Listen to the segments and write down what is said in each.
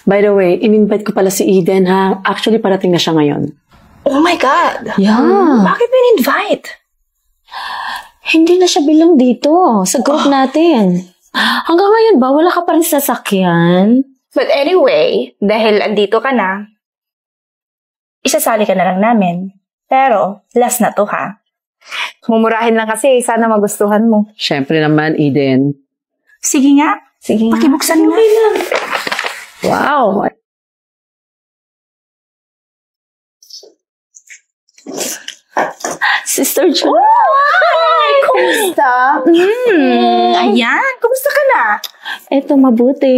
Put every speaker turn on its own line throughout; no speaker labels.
By the way, in-invite ko pala si Eden, ha? Actually, parating na siya ngayon.
Oh my God!
Yeah.
Bakit mo in-invite?
Hindi na siya bilang dito sa group natin. Hanggang ngayon ba, wala ka pa rin sasakyan?
But anyway, dahil andito ka na, isasali ka na lang namin. Pero, last na to ha. Mumurahin lang kasi, sana magustuhan mo.
Siyempre naman, Eden.
Sige nga.
Sige nga.
Pakibuksan mo.
Wow!
Sister Jo.
Hi! Kumusta? Ayan, kumusta ka na?
Eto, mabuti.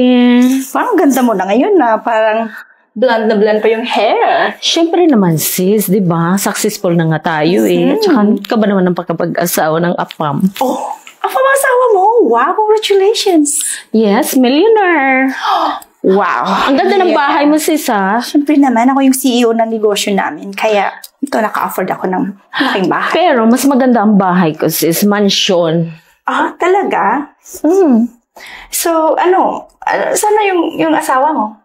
Parang ganda mo na ngayon na parang blonde na blonde pa yung hair.
Siyempre naman sis, di ba? Successful na nga tayo eh. Tsaka ka ba naman ang pagkapag-asawa ng apam?
Oh, ang asawa mo. Wow, congratulations.
Yes, millionaire. Wow. Ang ganda ng bahay mo sis ha.
Siyempre naman, ako yung CEO ng negosyo namin. Kaya, ito naka-afford ako ng malaking bahay.
Pero mas maganda ang bahay ko sis, mansion.
Ah, talaga? So, saan na yung asawa mo?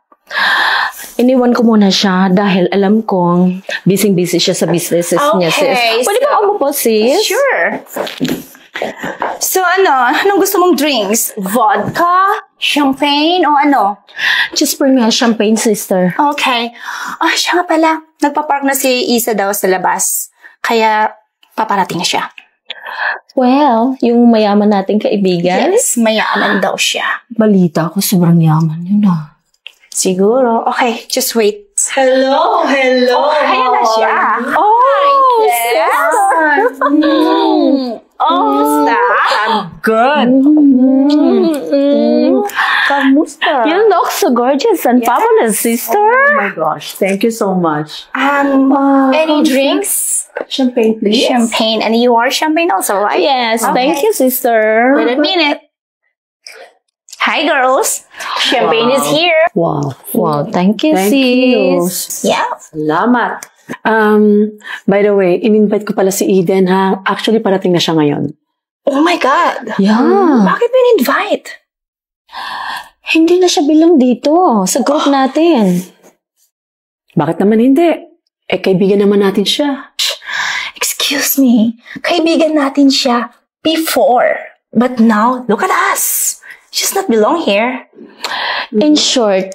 Iniwan ko muna siya dahil alam kong busy-busy siya sa businesses niya sis. Pwede ba umupo sis?
Sure. So, anong gusto mong drinks? Vodka? Champagne? O ano?
Just bring me a champagne, sister.
Okay. Siya nga pala. Nagpapark na si Isa daw sa labas. Kaya, paparating na siya.
Well, yung mayaman nating kaibigan.
Yes, mayaman daw siya.
Balita ko, sobrang yaman yun ah.
Siguro. Okay, just wait.
Hello!
Ayan na siya. Kamusta?
I'm good.
Kamusta?
You look so gorgeous and fabulous, sister.
Oh my gosh, thank you so much.
Any drinks?
Champagne, please.
Champagne. And you are champagne also, right?
Yes, thank you, sister.
Wait a minute. Hi, girls. Champagne is here.
Wow.
Wow, thank you,
Thank
sis.
you.
Yeah.
Salamat. By the way, in-invite ko pala si Eden, ha? Actually, parating na siya ngayon.
Oh my God.
Yeah.
Bakit mo in-invite?
Hindi na siya bilang dito sa group natin.
Bakit naman hindi? Kaibigan naman natin siya.
Excuse me. Kaibigan natin siya before. But now, look at us. She does not belong here.
In short,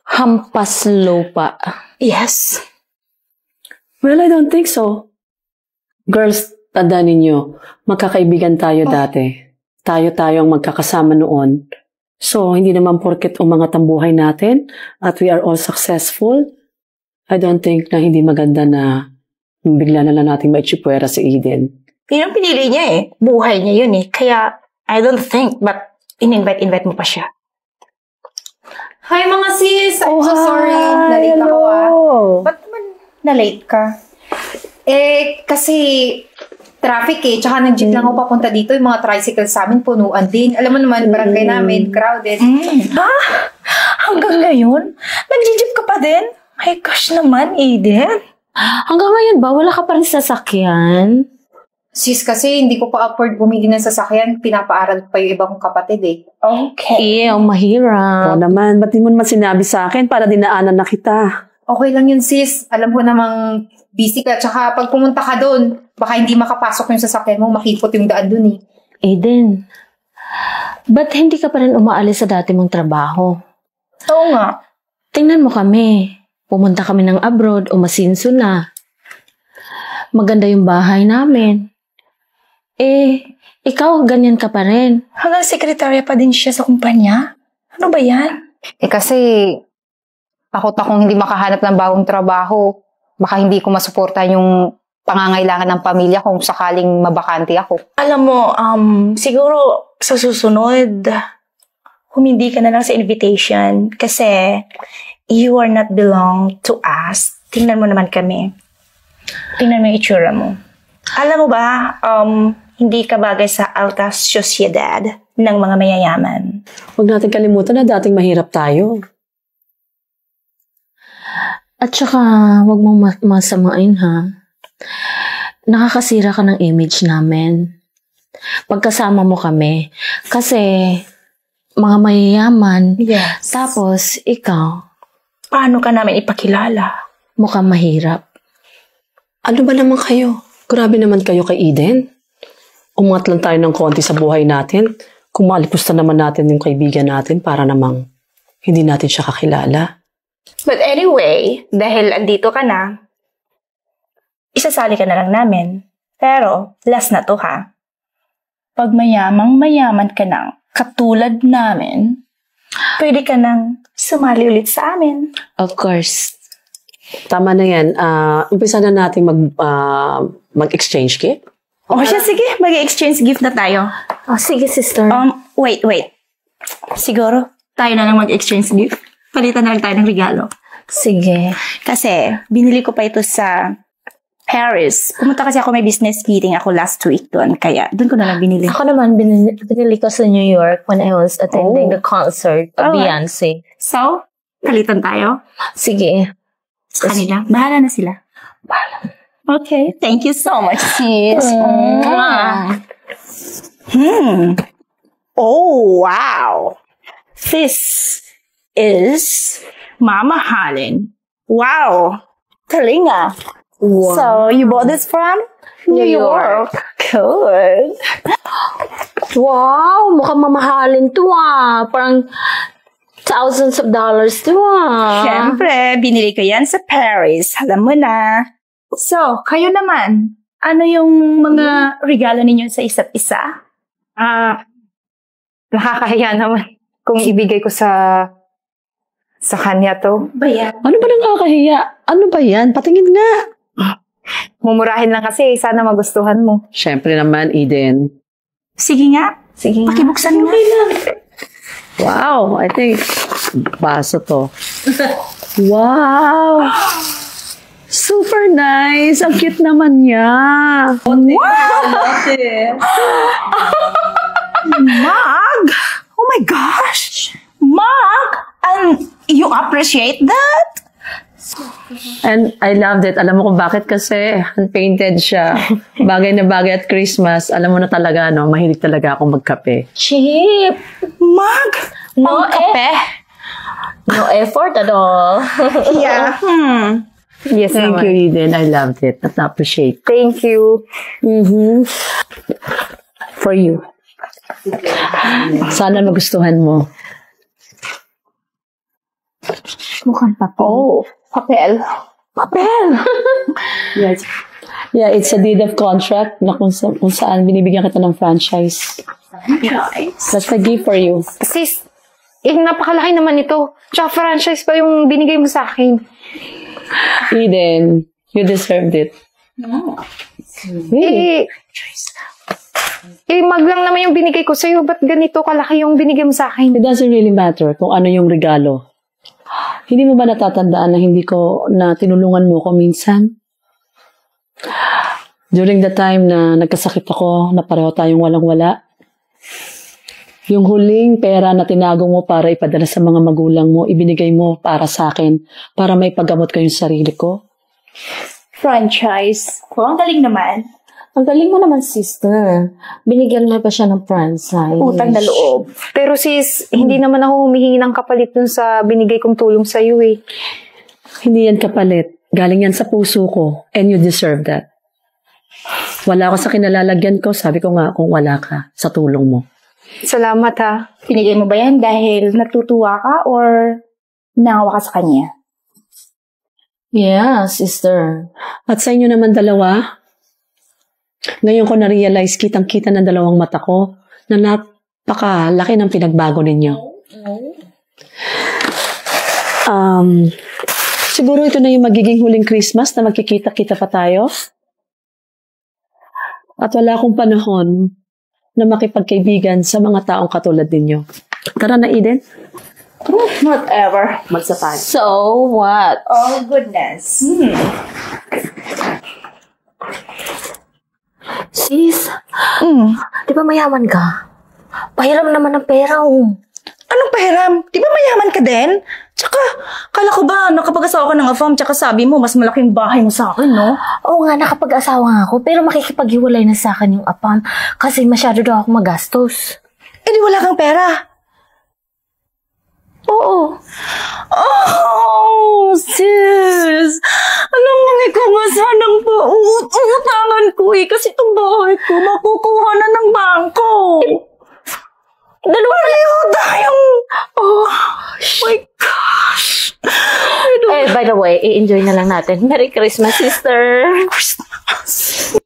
hampas lupa.
Yes.
Well, I don't think so. Girls, tandaan ninyo, magkakaibigan tayo dati. Tayo ang magkakasama noon. So, hindi naman porket umangat ang buhay natin at we are all successful, I don't think na hindi maganda na bigla na lang natin maitsipwera si Eden.
Yun ang pinili niya eh. Buhay niya yun eh. Kaya, I don't think, but in-invite mo pa siya.
Hi mga sis! I'm so sorry. Nalate ako Ba't naman na-late ka? Kasi traffic eh. Tsaka nag-jeep lang ako papunta dito. Yung mga tricycle sa amin, punuan din. Alam mo naman, barangay namin, crowded.
Hanggang ngayon? Nag-jeep ka pa din? My gosh naman, Eden.
Hanggang ngayon ba, wala ka pa rin sasakyan?
Sis, kasi hindi ko pa afford bumili ng sasakyan. Pinapaaral ko pa yung iba kong kapatid eh.
Okay.
Ang mahirap.
Oo naman, ba't di mo naman sinabi sa akin para dinaanan na kita?
Okay lang yun sis. Alam ko namang busy ka. Tsaka pag pumunta ka doon, baka hindi makapasok yung sasakyan mo. Makipot yung daan doon eh.
Eden, ba't hindi ka pa rin umaalis sa dati mong trabaho?
Oo nga.
Tingnan mo kami. Pumunta kami ng abroad, umasinso na. Maganda yung bahay namin. Ikaw, ganyan ka pa rin.
Hanggang sekretarya pa din siya sa kumpanya? Ano ba yan?
Kasi takot akong hindi makahanap ng bagong trabaho. Baka hindi ko masuporta yung pangangailangan ng pamilya kung sakaling mabakante ako.
Alam mo, siguro sa susunod, humindi ka na lang sa invitation kasi you are not belong to us. Tingnan mo naman kami. Tingnan mo yung itsura mo. Alam mo ba, hindi ka bagay sa alta sociedad ng mga mayayaman.
Huwag natin kalimutan na dating mahirap tayo.
At saka, huwag mong masamain ha. Nakakasira ka ng image namin. Pagkasama mo kami. Kasi, mga mayayaman.
Yes.
Tapos, ikaw,
Paano ka namin ipakilala?
mukhang mahirap.
Ano ba naman kayo? Grabe naman kayo kay Eden. Umangat lang tayo ng konti sa buhay natin. Kung malipusta naman natin yung kaibigan natin para namang hindi natin siya kakilala.
But anyway, dahil andito ka na, isasali ka na lang namin. Pero, last na to ha. Pag mayaman ka nang katulad namin, pwede ka nang sumali ulit sa amin.
Of course.
Tama na yan. Umpisa na natin mag-exchange gift.
O siya, sige, mag-exchange gift na tayo.
Oh, sige, sister.
Wait. Siguro, tayo na lang mag-exchange gift. Palitan na lang tayo ng regalo.
Sige.
Kasi, binili ko pa ito sa Paris. Pumunta kasi ako may business meeting ako last week doon. Kaya, doon ko na lang binili.
Ako naman, binili ko sa New York when I was attending the concert of Beyonce.
So, palitan tayo.
Sige.
Sa kanila. Bahala na sila. Okay. Thank you so much, sis. Oh, wow. This is mamahalin. Wow. Talinga. Wow. So, you bought this from?
New York.
Good.
Wow, mukhang mamahalin to Parang thousands of dollars to
Siyempre, binili ko yan sa Paris. Alam mo na. So, kayo naman, ano yung mga regalo ninyo sa isa't isa?
Nakakahiya naman kung ibigay ko sa kanya to.
Bayan.
Ano ba nakakahiya? Ano ba yan? Patingin nga.
Mumurahin lang kasi, sana magustuhan mo.
Siyempre naman, Eden.
Sige nga.
Sige.
Pakibuksan nga.
Wow, I think baso to. Wow! Super nice! Ang cute naman niya.
Mag! Oh my gosh! Mag! And you appreciate that?
And I loved it. Alam mo kung bakit kasi hand-painted siya. Bagay na bagay at Christmas. Alam mo na talaga, no? Mahilig talaga akong magkape.
Cheap.
Mag!
No,
kape?
No effort at all.
Yeah.
Yes,
Thank
naman.
you, Eden. I loved it. At appreciate.
Thank you.
For you. Sana magustuhan mo.
Mukhang papel.
Oh, papel. Papel!
Yes. Yeah, it's a deed of contract na kung saan binibigyan kita ng franchise. That's a gift for you.
Sis, napakalaki naman ito. Tsaka franchise pa yung binigay mo sa akin.
Eden, you deserved it. Really?
Mag lang naman yung binigay ko sa'yo. Ba't ganito kalaki yung binigay mo sa akin?
It doesn't really matter kung ano yung regalo. Hindi mo ba natatandaan na hindi ko na tinulungan mo ko minsan? During the time na nagkasakit ako, na pareho tayong walang-wala. Yung huling pera na tinago mo para ipadala sa mga magulang mo, ibinigay mo para sa akin, para may paggamot ko yung sarili ko.
Franchise. Oh, ang galing naman.
Ang galing mo naman, sister. Binigyan mo pa siya ng franchise.
Utang na loob.
Pero sis, hindi naman ako humihingi ng kapalit dun sa binigay kong tulong sa'yo eh.
Hindi yan kapalit. Galing yan sa puso ko. And you deserve that. Wala ako sa kinalalagyan ko. Sabi ko nga kung wala ka sa tulong mo.
Salamat ha.
Pinigay mo ba yan dahil natutuwa ka or nangawa ka sa kanya?
Yeah, sister.
At sa inyo naman dalawa, ngayon ko na-realize kitang-kita ng dalawang mata ko na napakalaki ng pinagbago ninyo. Siguro ito na yung magiging huling Christmas na magkikita-kita pa tayo. At wala akong panahon na makipagkaibigan sa mga taong katulad ninyo. Tara na, Eden.
Whatever.
Magsapag.
So, what?
Oh, goodness.
Sis, di ba mayaman ka? Pahiram naman ng pera,
Anong pahiram? Di ba mayaman ka din? Tsaka, kala ko ba nakapag-asawa ka ng afam, tsaka sabi mo, mas malaking bahay mo sa akin, no?
Oo nga, nakapag-asawa nga ako, pero makikipaghiwalay na sa akin yung apam kasi masyado daw ako magastos.
Eh di wala kang pera.
Oo.
Oh, sis! Alam mo, ikaw nga sanang uutangan ko kasi itong bahay ko makukuha na ng bangko. Dalawa na tayong... Oh, my gosh.
By the way, i-enjoy na lang natin. Merry Christmas, sister!
Christmas.